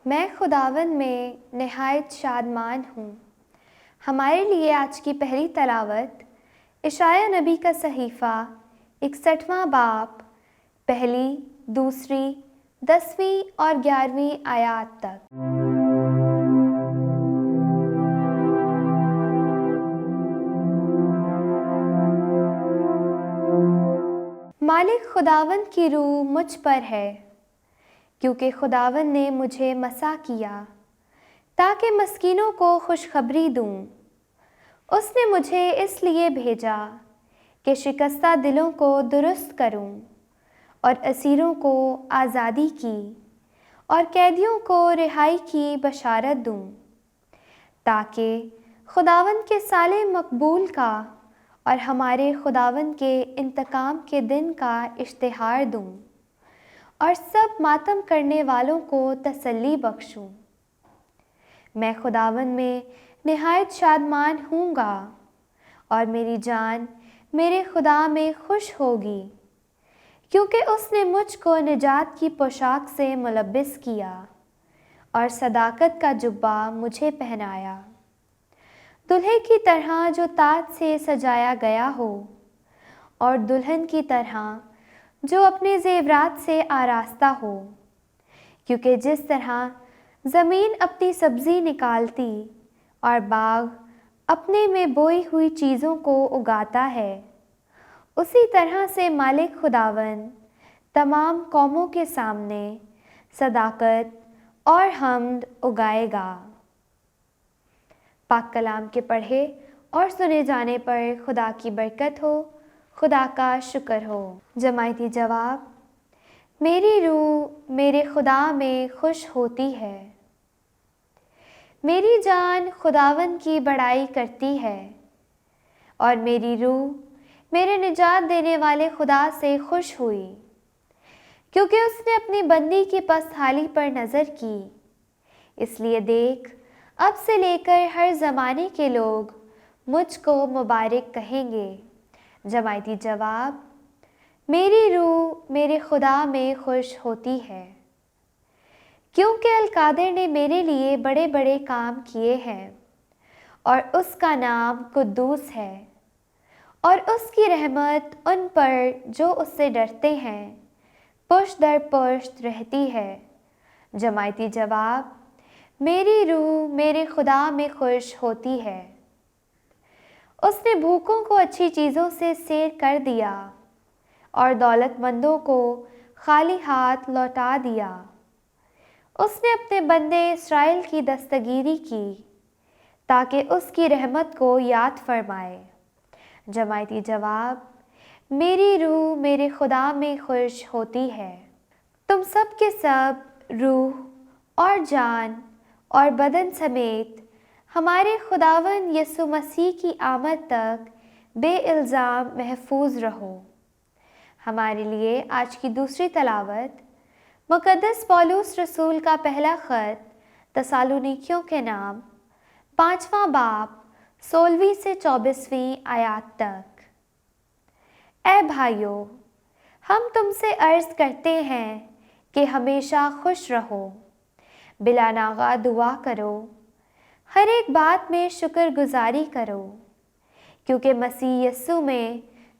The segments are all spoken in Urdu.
میں خداوند میں نہایت شادمان ہوں۔ ہمارے لیے آج کی پہلی تلاوت اشعیاء نبی کا صحیفہ 61واں باب پہلی، دوسری، 10ویں اور 11ویں آیات تک۔ مالک خداوند کی روح مجھ پر ہے، کیونکہ خداوند نے مجھے مسح کیا تاکہ مسکینوں کو خوشخبری دوں۔ اس نے مجھے اس لیے بھیجا کہ شکستہ دلوں کو درست کروں اور اسیروں کو آزادی کی اور قیدیوں کو رہائی کی بشارت دوں، تاکہ خداوند کے سال مقبول کا اور ہمارے خداوند کے انتقام کے دن کا اشتہار دوں اور سب ماتم کرنے والوں کو تسلی بخشوں۔ میں خداوند میں نہایت شادمان ہوں گا اور میری جان میرے خدا میں خوش ہوگی، کیونکہ اس نے مجھ کو نجات کی پوشاک سے ملبس کیا اور صداقت کا جبہ مجھے پہنایا، دلہے کی طرح جو تاج سے سجایا گیا ہو اور دلہن کی طرح جو اپنے زیورات سے آراستہ ہو، کیونکہ جس طرح زمین اپنی سبزی نکالتی اور باغ اپنے میں بوئی ہوئی چیزوں کو اگاتا ہے، اسی طرح سے مالک خداوند تمام قوموں کے سامنے صداقت اور حمد اگائے گا۔ پاک کلام کے پڑھے اور سنے جانے پر خدا کی برکت ہو، خدا کا شکر ہو۔ جماعتی جواب: میری روح میرے خدا میں خوش ہوتی ہے، میری جان خداوند کی بڑائی کرتی ہے، اور میری روح میرے نجات دینے والے خدا سے خوش ہوئی، کیونکہ اس نے اپنی بندی کی پسحالی پر نظر کی۔ اس لیے دیکھ، اب سے لے کر ہر زمانے کے لوگ مجھ کو مبارک کہیں گے۔ جماعتی جواب: میری روح میرے خدا میں خوش ہوتی ہے، کیونکہ القادر نے میرے لیے بڑے بڑے کام کیے ہیں، اور اس کا نام قدوس ہے، اور اس کی رحمت ان پر جو اس سے ڈرتے ہیں پشت در پشت رہتی ہے۔ جماعتی جواب: میری روح میرے خدا میں خوش ہوتی ہے۔ اس نے بھوکوں کو اچھی چیزوں سے سیر کر دیا اور دولت مندوں کو خالی ہاتھ لوٹا دیا۔ اس نے اپنے بندے اسرائیل کی دستگیری کی تاکہ اس کی رحمت کو یاد فرمائے۔ جماعتی جواب: میری روح میرے خدا میں خوش ہوتی ہے۔ تم سب کے سب روح اور جان اور بدن سمیت ہمارے خداوند یسوع مسیح کی آمد تک بے الزام محفوظ رہو۔ ہمارے لیے آج کی دوسری تلاوت مقدس پولس رسول کا پہلا خط تسالونیکیوں کے نام 5واں باب 16ویں سے 24ویں آیات تک۔ اے بھائیو، ہم تم سے عرض کرتے ہیں کہ ہمیشہ خوش رہو، بلا ناغہ دعا کرو، ہر ایک بات میں شکر گزاری کرو، کیونکہ مسیح یسوع میں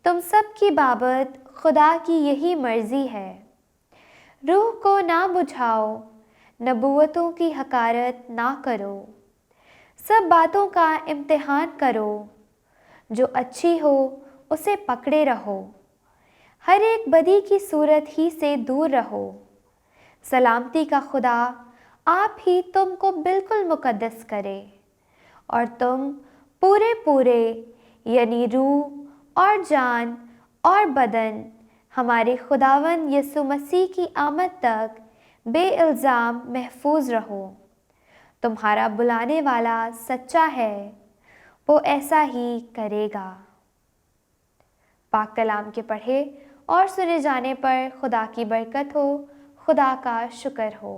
تم سب کی بابت خدا کی یہی مرضی ہے۔ روح کو نہ بجھاؤ، نبوتوں کی حقارت نہ کرو، سب باتوں کا امتحان کرو، جو اچھی ہو اسے پکڑے رہو، ہر ایک بدی کی صورت ہی سے دور رہو۔ سلامتی کا خدا آپ ہی تم کو بالکل مقدس کرے، اور تم پورے یعنی روح اور جان اور بدن ہمارے خداوند یسوع مسیح کی آمد تک بے الزام محفوظ رہو۔ تمہارا بلانے والا سچا ہے، وہ ایسا ہی کرے گا۔ پاک کلام کے پڑھے اور سنے جانے پر خدا کی برکت ہو، خدا کا شکر ہو۔